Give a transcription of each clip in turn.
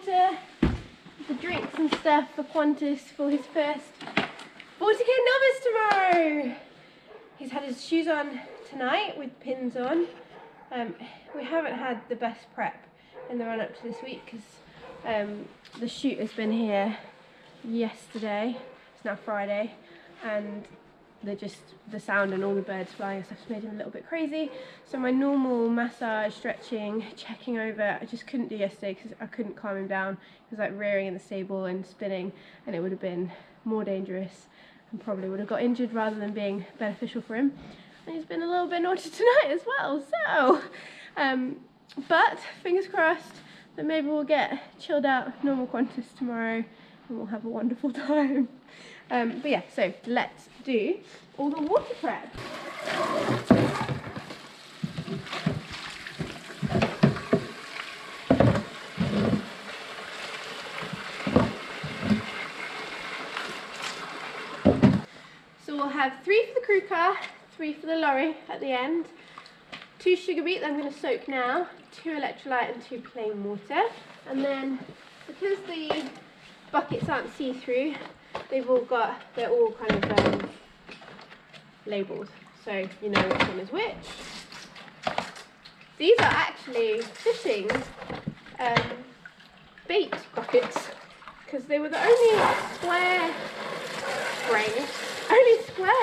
water, the drinks and stuff for Qantas for his first 40k novice tomorrow. He's had his shoes on tonight with pins on. We haven't had the best prep in the run up to this week because the shoot has been here yesterday. It's now Friday, and the sound and all the birds flying and stuff's made him a little bit crazy. So my normal massage, stretching, checking over, I just couldn't do yesterday because I couldn't calm him down. He was like rearing in the stable and spinning, and it would have been more dangerous and probably would have got injured rather than being beneficial for him. And he's been a little bit naughty tonight as well, so but fingers crossed that maybe we'll get chilled out normal Qantas tomorrow and we'll have a wonderful time. But yeah, so let's do all the water prep. So we'll have 3 for the crew car, 3 for the lorry at the end, 2 sugar beet that I'm going to soak now, 2 electrolyte and 2 plain water. And then because the buckets aren't see-through, they're all kind of labelled, so you know which one is which. These are actually fitting bait buckets because they were the only square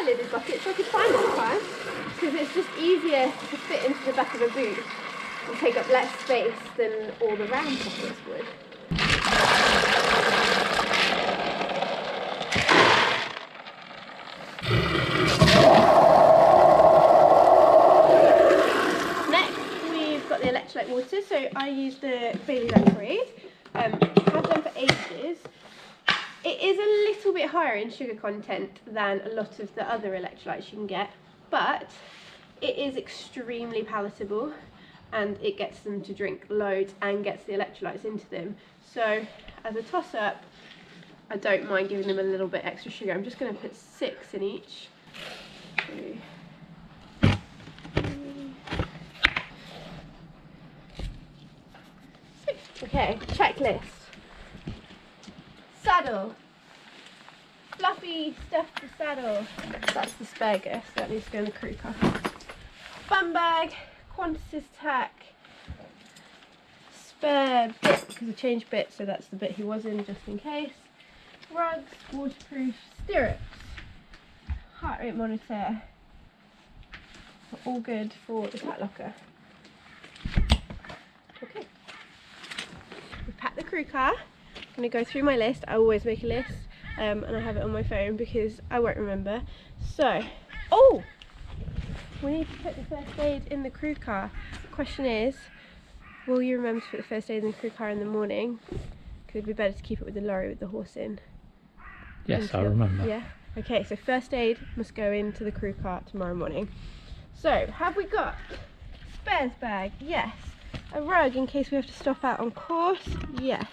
lidded buckets I could find at the time, because it's just easier to fit into the back of a boot and take up less space than all the round buckets would. Electrolyte water, so I use the Bailey Lacquerade. Have done for ages. It is a little bit higher in sugar content than a lot of the other electrolytes you can get, but it is extremely palatable and it gets them to drink loads and gets the electrolytes into them. So as a toss up, I don't mind giving them a little bit extra sugar. I'm just going to put 6 in each. Okay, checklist. Saddle. Fluffy stuffed the saddle. That's the spare gear, so that needs to go in the crew car. Bum bag, Qantas tack, spare bit, because I changed bit, so that's the bit he was in just in case. Rugs, waterproof, stirrups, heart rate monitor. All good for the cat locker. Okay. Pack the crew car. I'm going to go through my list. I always make a list and I have it on my phone because I won't remember. So, we need to put the first aid in the crew car. The question is, will you remember to put the first aid in the crew car in the morning? Because it'd be better to keep it with the lorry with the horse in. Yes, I remember. Yeah? Okay, so first aid must go into the crew car tomorrow morning. So, have we got spares bag? Yes. A rug in case we have to stop out on course, yes.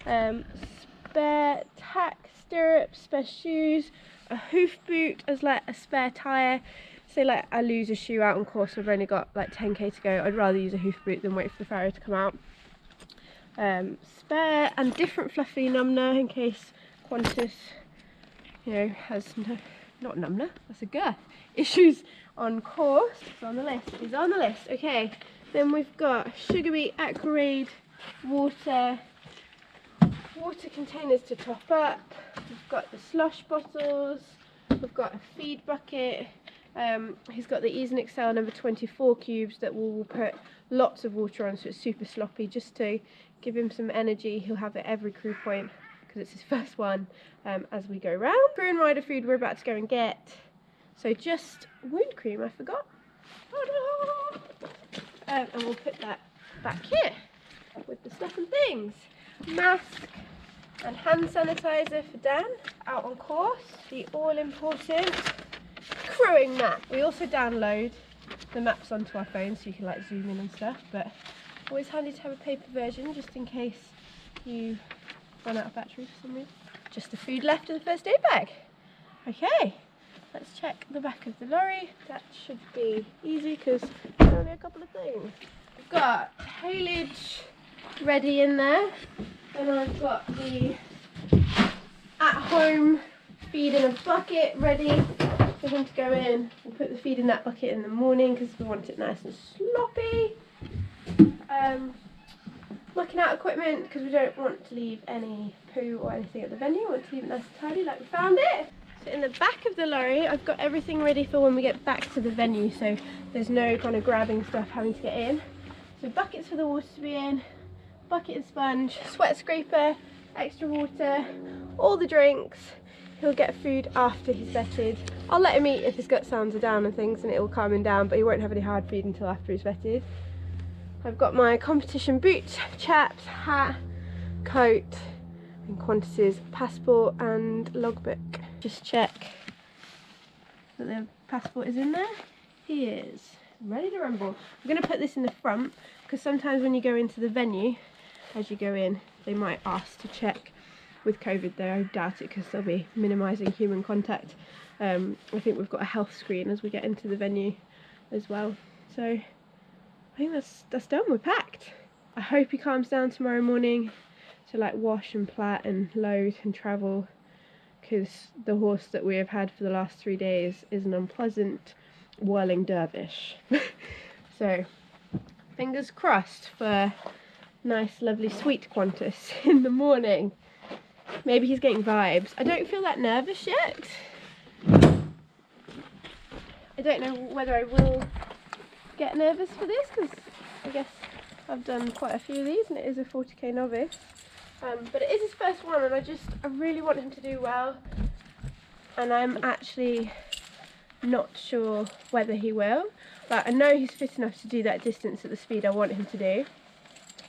Spare tack, stirrups, spare shoes, a hoof boot as like a spare tyre. Say like I lose a shoe out on course and I've only got like 10k to go, I'd rather use a hoof boot than wait for the farrow to come out. Spare and different fluffy numner in case Qantas, you know, has not numner, that's a girth, issues on course. It's on the list, it's on the list, okay. Then we've got sugar beet, aquarade, water containers to top up. We've got the slush bottles. We've got a feed bucket. He's got the Ease and Excel number 24 cubes that we'll put lots of water on, so it's super sloppy, just to give him some energy. He'll have it every crew point because it's his first one as we go round. Crew and rider food we're about to go and get. So just wound cream, I forgot. And we'll put that back here with the stuff and things. Mask and hand sanitizer for Dan out on course. The all important crewing map. We also download the maps onto our phone so you can like zoom in and stuff, but always handy to have a paper version just in case you run out of battery for some reason. Just the food left in the first aid bag. Okay. Let's check the back of the lorry. That should be easy because there's only a couple of things. We've got haylage ready in there. Then I've got the at-home feed in a bucket ready for him to go in. We'll put the feed in that bucket in the morning because we want it nice and sloppy. Looking at equipment because we don't want to leave any poo or anything at the venue. We want to leave it nice and tidy like we found it. So in the back of the lorry I've got everything ready for when we get back to the venue, so there's no kind of grabbing stuff having to get in. So buckets for the water to be in, bucket and sponge, sweat scraper, extra water, all the drinks. He'll get food after he's vetted. I'll let him eat if his gut sounds are down and things and it will calm him down, but he won't have any hard feed until after he's vetted. I've got my competition boots, chaps, hat, coat, and Qantas's passport and logbook. Just check that the passport is in there. He is ready to rumble. I'm going to put this in the front because sometimes when you go into the venue, as you go in, they might ask to check with COVID though. I doubt it because they'll be minimising human contact. I think we've got a health screen as we get into the venue as well. So I think that's done, we're packed. I hope he calms down tomorrow morning to like wash and plait and load and travel, because the horse that we have had for the last 3 days is an unpleasant whirling dervish. So fingers crossed for nice lovely sweet Qantas in the morning. Maybe he's getting vibes. I don't feel that nervous yet. I don't know whether I will get nervous for this because I guess I've done quite a few of these and it is a 40k novice. But it is his first one and I really want him to do well, and I'm actually not sure whether he will, but I know he's fit enough to do that distance at the speed I want him to do.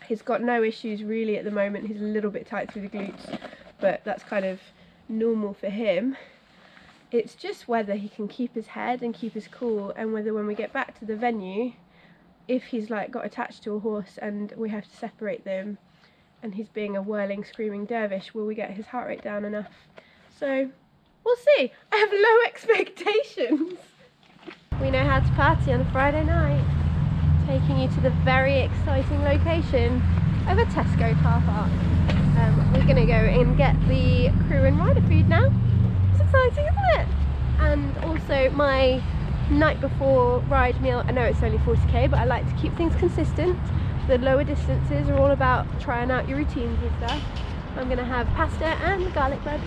He's got no issues really at the moment. He's a little bit tight through the glutes, but that's kind of normal for him. It's just whether he can keep his head and keep his cool, and whether when we get back to the venue, if he's like got attached to a horse and we have to separate them and he's being a whirling screaming dervish, will we get his heart rate down enough? So we'll see. I have low expectations. We know how to party on a Friday night, taking you to the very exciting location of a Tesco car park. We're going to go and get the crew and rider food now. It's exciting, isn't it? And also my night before ride meal. I know it's only 40k, but I like to keep things consistent. The lower distances are all about trying out your routines and stuff. I'm going to have pasta and garlic bread.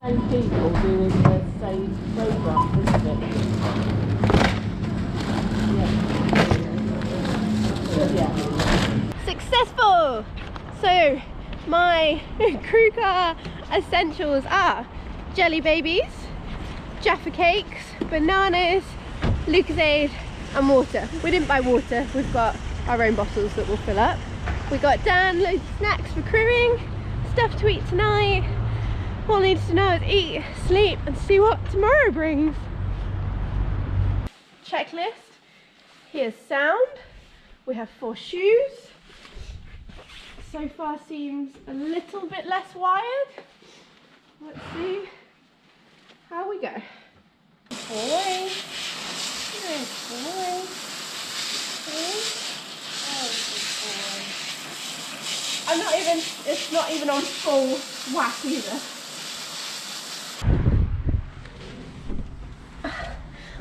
And people doing the same programme, isn't it? Yeah. Successful! So my crew car essentials are jelly babies, Jaffa cakes, bananas, Lucozade and water. We didn't buy water, we've got our own bottles that we'll fill up. We got Dan loads of snacks for crewing, stuff to eat tonight. All needs to know is eat, sleep and see what tomorrow brings. Checklist. Here's sound. We have 4 shoes. So far seems a little bit less wired. Let's see how we go. Boy. Good boy. I'm not even, it's not even on full whack either.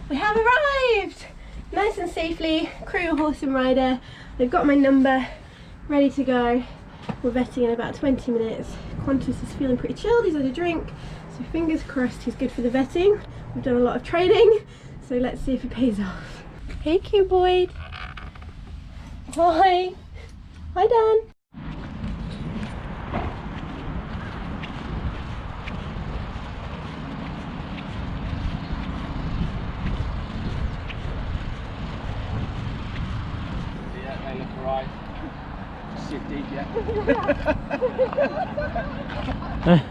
We have arrived! Nice and safely, crew, horse and rider. They've got my number, ready to go. We're vetting in about 20 minutes. Qantas is feeling pretty chilled, he's had a drink. So fingers crossed he's good for the vetting. We've done a lot of training, so let's see if it pays off. Hey cuboid. Hi. Hi Dan. Right. Sit deep, yeah. Yeah.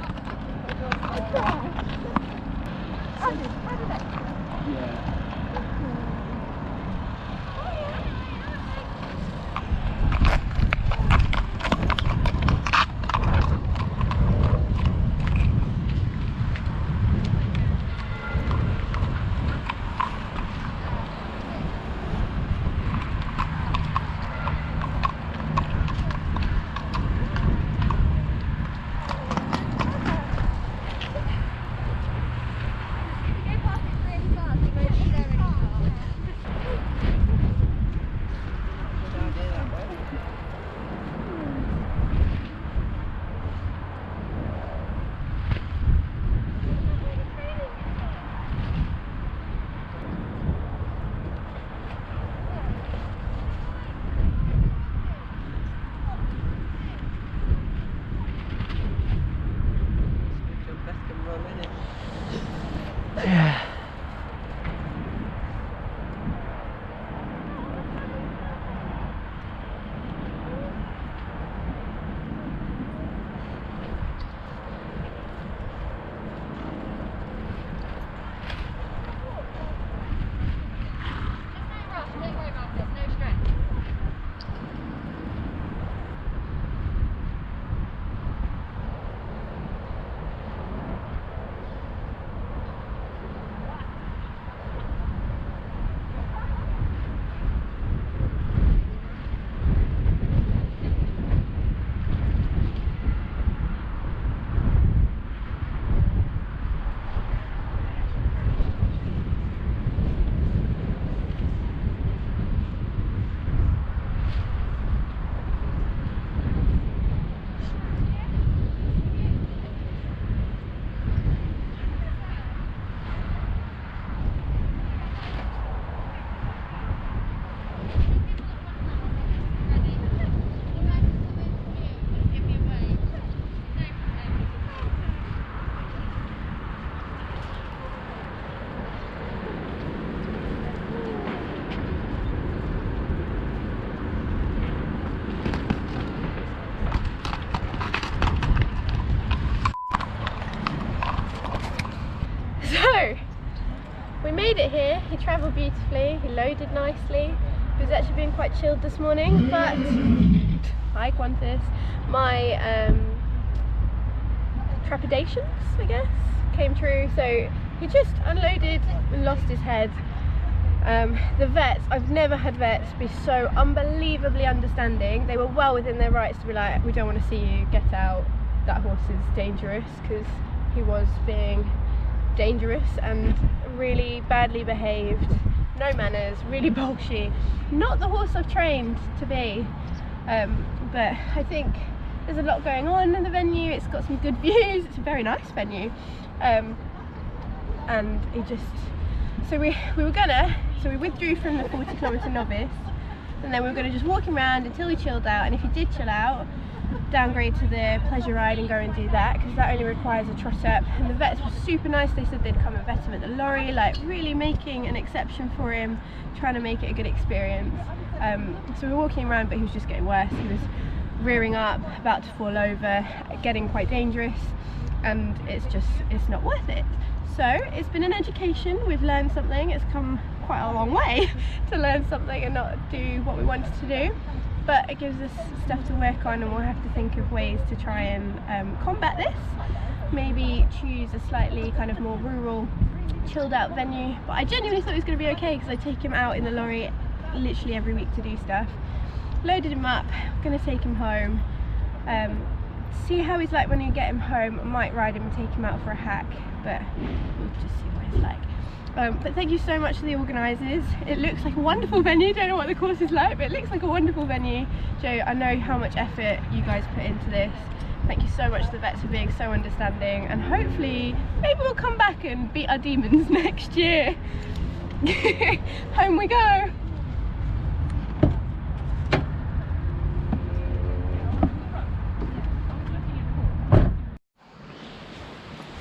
Yeah. So, we made it here. He travelled beautifully, he loaded nicely. He was actually being quite chilled this morning, but hi Qantas, my trepidations, I guess, came true. So he just unloaded and lost his head. The vets, I've never had vets be so unbelievably understanding. They were well within their rights to be like, we don't want to see you, get out, that horse is dangerous, because he was being dangerous and really badly behaved, no manners, really bolshy, not the horse I've trained to be. But I think there's a lot going on in the venue. It's got some good views, it's a very nice venue, and it just, so we withdrew from the 40 kilometre Novice, and then we were going to just walk him around until he chilled out, and if he did chill out, downgrade to the pleasure ride and go and do that, because that only requires a trot up. And the vets were super nice. They said they'd come and vet him at the lorry, like really making an exception for him, trying to make it a good experience. So we were walking around, but he was just getting worse. He was rearing up, about to fall over, getting quite dangerous, and it's not worth it. So it's been an education. We've learned something. It's come quite a long way to learn something and not do what we wanted to do. But it gives us stuff to work on, and we'll have to think of ways to try and combat this. Maybe choose a slightly kind of more rural, chilled out venue. But I genuinely thought it was going to be okay, because I take him out in the lorry literally every week to do stuff. Loaded him up, going to take him home. See how he's like when you get him home. I might ride him and take him out for a hack, but we'll just see what he's like. But thank you so much to the organisers. It looks like a wonderful venue. Don't know what the course is like, but it looks like a wonderful venue. Joe, I know how much effort you guys put into this. Thank you so much to the vets for being so understanding, and hopefully maybe we'll come back and beat our demons next year. Home we go.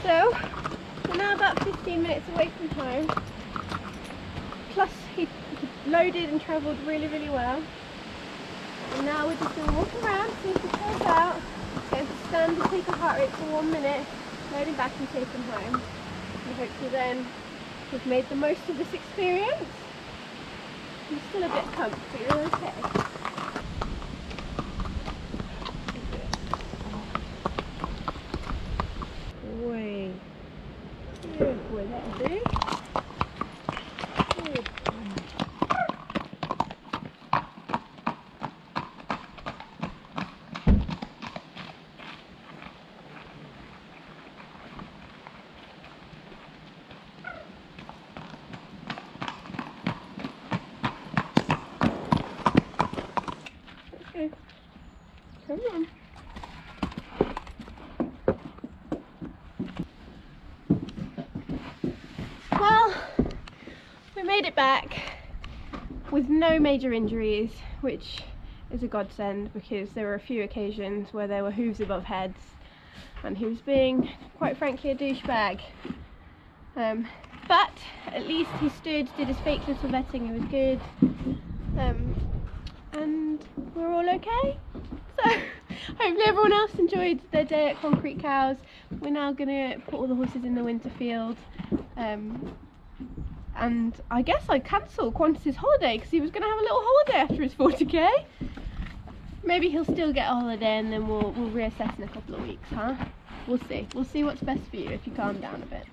So we're now about 15 minutes away from home. Plus he loaded and travelled really, really well. And now we're just going to walk around, see if he chills out, get him to stand and take a heart rate for 1 minute, load him back and take him home. And hopefully then we've made the most of this experience. He's still a bit pumped, but you're okay. Boy. Good boy, that'll do. Good. Okay. Come on. Well, we made it back with no major injuries, which is a godsend, because there were a few occasions where there were hooves above heads and he was being, quite frankly, a douchebag. But at least he stood, did his fake little vetting, it was good, and we're all okay. So hopefully everyone else enjoyed their day at Concrete Cows. We're now going to put all the horses in the winter field, and I guess I cancel Qantas' holiday because he was going to have a little holiday after his 40k. Maybe he'll still get a holiday and then we'll reassess in a couple of weeks, huh? We'll see. We'll see what's best for you if you calm down a bit.